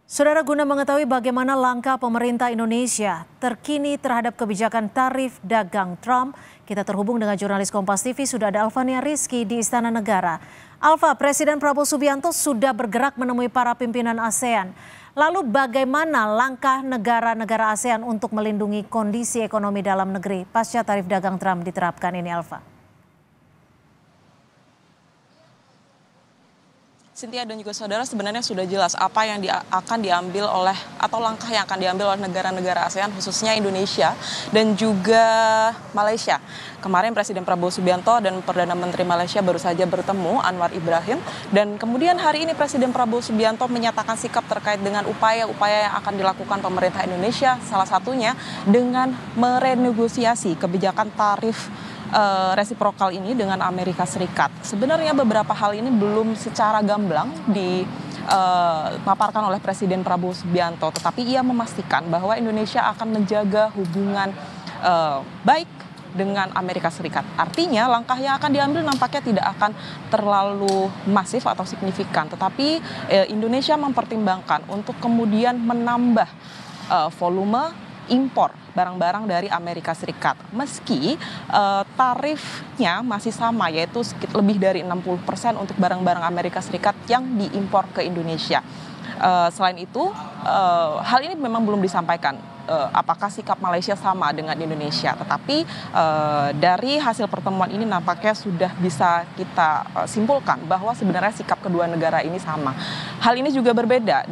Saudara, guna mengetahui bagaimana langkah pemerintah Indonesia terkini terhadap kebijakan tarif dagang Trump, kita terhubung dengan jurnalis Kompas TV, sudah ada Alvania Rizky di Istana Negara. Alva, Presiden Prabowo Subianto sudah bergerak menemui para pimpinan ASEAN. Lalu bagaimana langkah negara-negara ASEAN untuk melindungi kondisi ekonomi dalam negeri pasca tarif dagang Trump diterapkan ini, Alva? Cynthia dan juga saudara, sebenarnya sudah jelas apa yang akan diambil oleh atau langkah yang akan diambil oleh negara-negara ASEAN, khususnya Indonesia dan juga Malaysia. Kemarin Presiden Prabowo Subianto dan Perdana Menteri Malaysia baru saja bertemu, Anwar Ibrahim, dan kemudian hari ini Presiden Prabowo Subianto menyatakan sikap terkait dengan upaya-upaya yang akan dilakukan pemerintah Indonesia, salah satunya dengan merenegosiasi kebijakan tarif resiprokal ini dengan Amerika Serikat. Sebenarnya beberapa hal ini belum secara gamblang dipaparkan oleh Presiden Prabowo Subianto, tetapi ia memastikan bahwa Indonesia akan menjaga hubungan baik dengan Amerika Serikat. Artinya langkah yang akan diambil nampaknya tidak akan terlalu masif atau signifikan, tetapi Indonesia mempertimbangkan untuk kemudian menambah volume impor barang-barang dari Amerika Serikat. Meski tarifnya masih sama, yaitu lebih dari 60% untuk barang-barang Amerika Serikat yang diimpor ke Indonesia. Selain itu, hal ini memang belum disampaikan apakah sikap Malaysia sama dengan Indonesia. Tetapi dari hasil pertemuan ini nampaknya sudah bisa kita simpulkan bahwa sebenarnya sikap kedua negara ini sama. Hal ini juga beda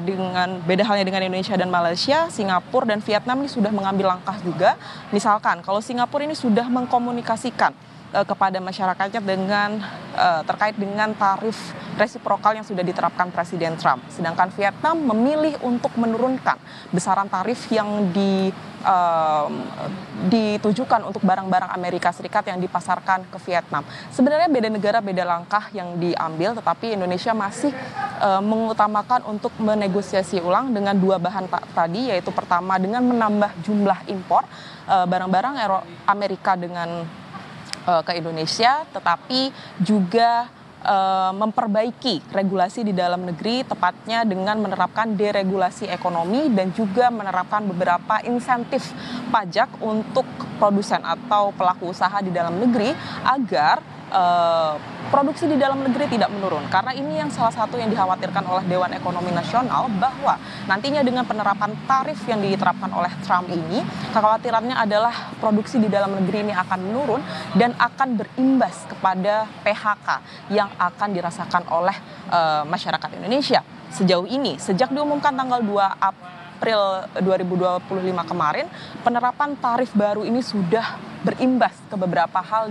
halnya dengan Indonesia dan Malaysia. Singapura dan Vietnam ini sudah mengambil langkah juga. Misalkan kalau Singapura ini sudah mengkomunikasikan kepada masyarakatnya dengan terkait dengan tarif resiprokal yang sudah diterapkan Presiden Trump. Sedangkan Vietnam memilih untuk menurunkan besaran tarif yang ditujukan untuk barang-barang Amerika Serikat yang dipasarkan ke Vietnam. Sebenarnya beda negara, beda langkah yang diambil, tetapi Indonesia masih mengutamakan untuk menegosiasi ulang dengan dua bahan tadi, yaitu pertama dengan menambah jumlah impor barang-barang Amerika ke Indonesia, tetapi juga memperbaiki regulasi di dalam negeri, tepatnya dengan menerapkan deregulasi ekonomi dan juga menerapkan beberapa insentif pajak untuk produsen atau pelaku usaha di dalam negeri agar produksi di dalam negeri tidak menurun. Karena ini yang salah satu yang dikhawatirkan oleh Dewan Ekonomi Nasional, bahwa nantinya dengan penerapan tarif yang diterapkan oleh Trump ini, kekhawatirannya adalah produksi di dalam negeri ini akan menurun dan akan berimbas kepada PHK yang akan dirasakan oleh masyarakat Indonesia. Sejauh ini, sejak diumumkan tanggal 2 April 2025 kemarin, penerapan tarif baru ini sudah berimbas ke beberapa hal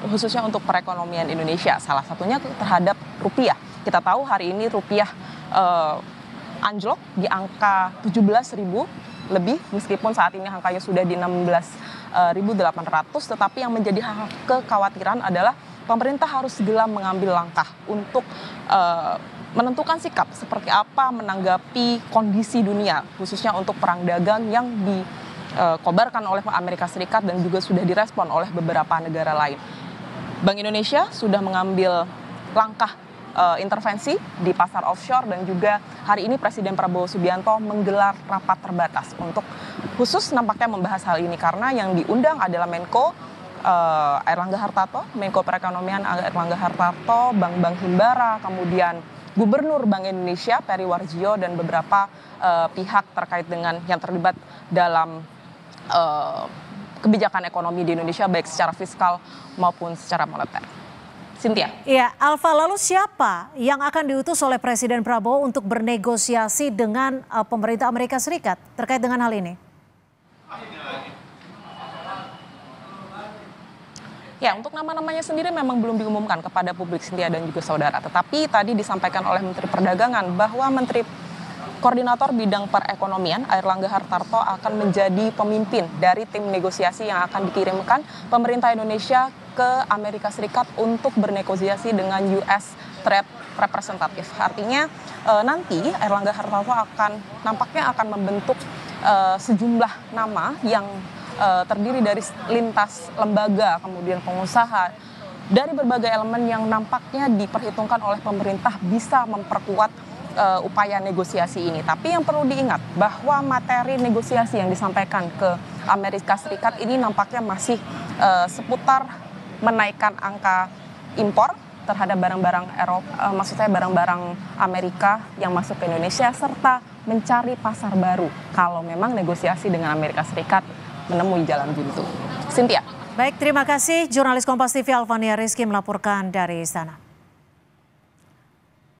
khususnya untuk perekonomian Indonesia. Salah satunya terhadap rupiah. Kita tahu hari ini rupiah anjlok di angka 17.000 lebih, meskipun saat ini angkanya sudah di 16.800, tetapi yang menjadi kekhawatiran adalah pemerintah harus segera mengambil langkah untuk menentukan sikap seperti apa menanggapi kondisi dunia, khususnya untuk perang dagang yang dikobarkan oleh Amerika Serikat dan juga sudah direspon oleh beberapa negara lain. Bank Indonesia sudah mengambil langkah intervensi di pasar offshore, dan juga hari ini Presiden Prabowo Subianto menggelar rapat terbatas untuk khusus nampaknya membahas hal ini, karena yang diundang adalah Menko Airlangga Hartarto, Menko Perekonomian Airlangga Hartarto, Bank Himbara, kemudian Gubernur Bank Indonesia Peri Warjio, dan beberapa pihak terkait dengan yang terlibat dalam kebijakan ekonomi di Indonesia, baik secara fiskal maupun secara moneter. Cynthia. Iya, Alva, lalu siapa yang akan diutus oleh Presiden Prabowo untuk bernegosiasi dengan pemerintah Amerika Serikat terkait dengan hal ini? Ya, untuk nama-namanya sendiri memang belum diumumkan kepada publik, Cynthia dan juga saudara. Tetapi tadi disampaikan oleh Menteri Perdagangan bahwa Menteri Koordinator Bidang Perekonomian Airlangga Hartarto akan menjadi pemimpin dari tim negosiasi yang akan dikirimkan pemerintah Indonesia ke Amerika Serikat untuk bernegosiasi dengan US Trade Representative. Artinya nanti Airlangga Hartarto nampaknya akan membentuk sejumlah nama yang terdiri dari lintas lembaga, kemudian pengusaha, dari berbagai elemen yang nampaknya diperhitungkan oleh pemerintah bisa memperkuat upaya negosiasi ini. Tapi yang perlu diingat bahwa materi negosiasi yang disampaikan ke Amerika Serikat ini nampaknya masih seputar menaikkan angka impor terhadap barang-barang Eropa, maksud saya barang-barang Amerika yang masuk ke Indonesia, serta mencari pasar baru kalau memang negosiasi dengan Amerika Serikat menemui jalan buntu. Cynthia. Baik, terima kasih jurnalis Kompas TV Alfania Rizky melaporkan dari istana.